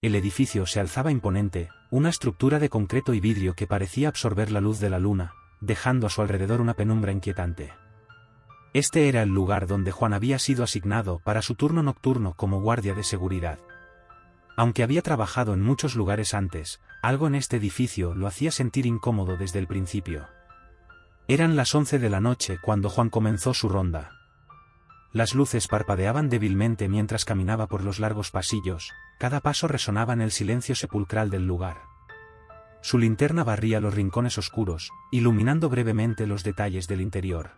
El edificio se alzaba imponente, una estructura de concreto y vidrio que parecía absorber la luz de la luna, dejando a su alrededor una penumbra inquietante. Este era el lugar donde Juan había sido asignado para su turno nocturno como guardia de seguridad. Aunque había trabajado en muchos lugares antes, algo en este edificio lo hacía sentir incómodo desde el principio. Eran las 11 de la noche cuando Juan comenzó su ronda. Las luces parpadeaban débilmente mientras caminaba por los largos pasillos, cada paso resonaba en el silencio sepulcral del lugar. Su linterna barría los rincones oscuros, iluminando brevemente los detalles del interior.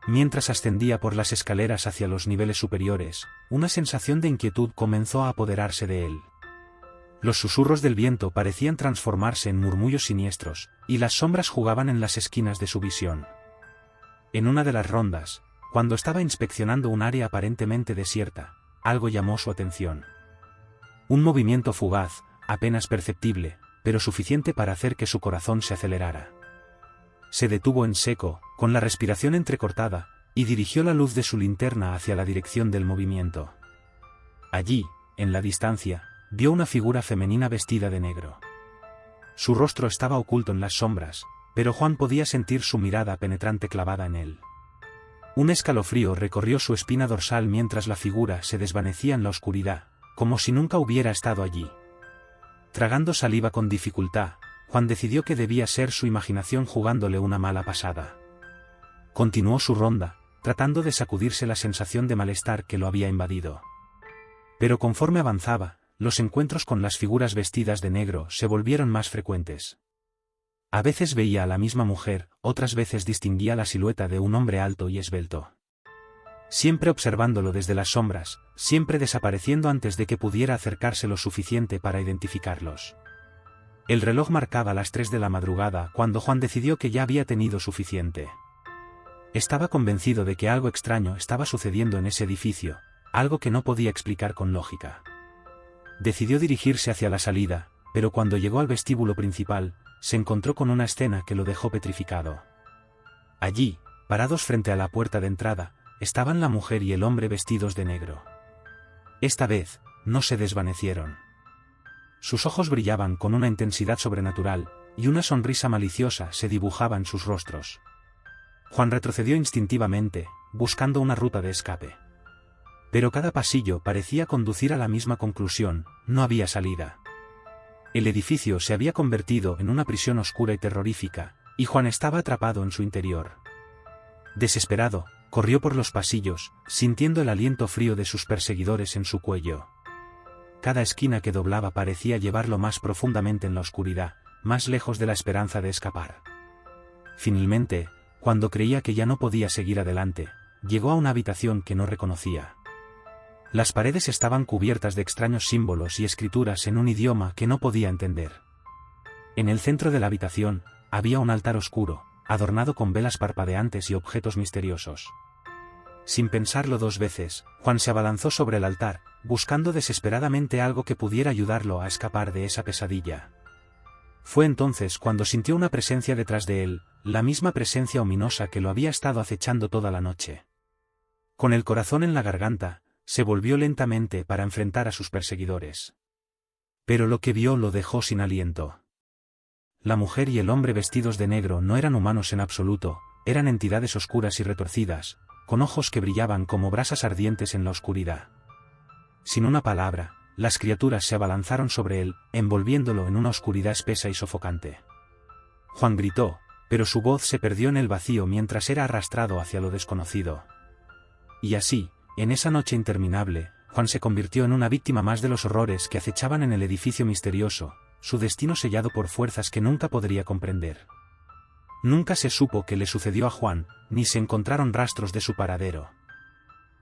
Mientras ascendía por las escaleras hacia los niveles superiores, una sensación de inquietud comenzó a apoderarse de él. Los susurros del viento parecían transformarse en murmullos siniestros, y las sombras jugaban en las esquinas de su visión. En una de las rondas, cuando estaba inspeccionando un área aparentemente desierta, algo llamó su atención. Un movimiento fugaz, apenas perceptible, pero suficiente para hacer que su corazón se acelerara. Se detuvo en seco, con la respiración entrecortada, y dirigió la luz de su linterna hacia la dirección del movimiento. Allí, en la distancia, vio una figura femenina vestida de negro. Su rostro estaba oculto en las sombras, pero Juan podía sentir su mirada penetrante clavada en él. Un escalofrío recorrió su espina dorsal mientras la figura se desvanecía en la oscuridad, como si nunca hubiera estado allí. Tragando saliva con dificultad, Juan decidió que debía ser su imaginación jugándole una mala pasada. Continuó su ronda, tratando de sacudirse la sensación de malestar que lo había invadido. Pero conforme avanzaba, los encuentros con las figuras vestidas de negro se volvieron más frecuentes. A veces veía a la misma mujer, otras veces distinguía la silueta de un hombre alto y esbelto. Siempre observándolo desde las sombras, siempre desapareciendo antes de que pudiera acercarse lo suficiente para identificarlos. El reloj marcaba las 3 de la madrugada cuando Juan decidió que ya había tenido suficiente. Estaba convencido de que algo extraño estaba sucediendo en ese edificio, algo que no podía explicar con lógica. Decidió dirigirse hacia la salida, pero cuando llegó al vestíbulo principal, se encontró con una escena que lo dejó petrificado. Allí, parados frente a la puerta de entrada, estaban la mujer y el hombre vestidos de negro. Esta vez, no se desvanecieron. Sus ojos brillaban con una intensidad sobrenatural, y una sonrisa maliciosa se dibujaba en sus rostros. Juan retrocedió instintivamente, buscando una ruta de escape. Pero cada pasillo parecía conducir a la misma conclusión: no había salida. El edificio se había convertido en una prisión oscura y terrorífica, y Juan estaba atrapado en su interior. Desesperado, corrió por los pasillos, sintiendo el aliento frío de sus perseguidores en su cuello. Cada esquina que doblaba parecía llevarlo más profundamente en la oscuridad, más lejos de la esperanza de escapar. Finalmente, cuando creía que ya no podía seguir adelante, llegó a una habitación que no reconocía. Las paredes estaban cubiertas de extraños símbolos y escrituras en un idioma que no podía entender. En el centro de la habitación, había un altar oscuro, adornado con velas parpadeantes y objetos misteriosos. Sin pensarlo 2 veces, Juan se abalanzó sobre el altar, buscando desesperadamente algo que pudiera ayudarlo a escapar de esa pesadilla. Fue entonces cuando sintió una presencia detrás de él, la misma presencia ominosa que lo había estado acechando toda la noche. Con el corazón en la garganta, se volvió lentamente para enfrentar a sus perseguidores. Pero lo que vio lo dejó sin aliento. La mujer y el hombre vestidos de negro no eran humanos en absoluto, eran entidades oscuras y retorcidas, con ojos que brillaban como brasas ardientes en la oscuridad. Sin una palabra, las criaturas se abalanzaron sobre él, envolviéndolo en una oscuridad espesa y sofocante. Juan gritó, pero su voz se perdió en el vacío mientras era arrastrado hacia lo desconocido. Y así, en esa noche interminable, Juan se convirtió en una víctima más de los horrores que acechaban en el edificio misterioso, su destino sellado por fuerzas que nunca podría comprender. Nunca se supo qué le sucedió a Juan, ni se encontraron rastros de su paradero.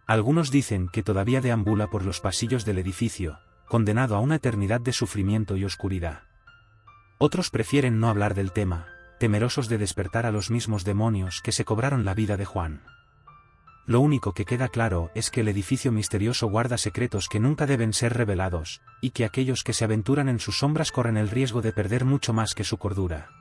Algunos dicen que todavía deambula por los pasillos del edificio, condenado a una eternidad de sufrimiento y oscuridad. Otros prefieren no hablar del tema, temerosos de despertar a los mismos demonios que se cobraron la vida de Juan. Lo único que queda claro es que el edificio misterioso guarda secretos que nunca deben ser revelados, y que aquellos que se aventuran en sus sombras corren el riesgo de perder mucho más que su cordura.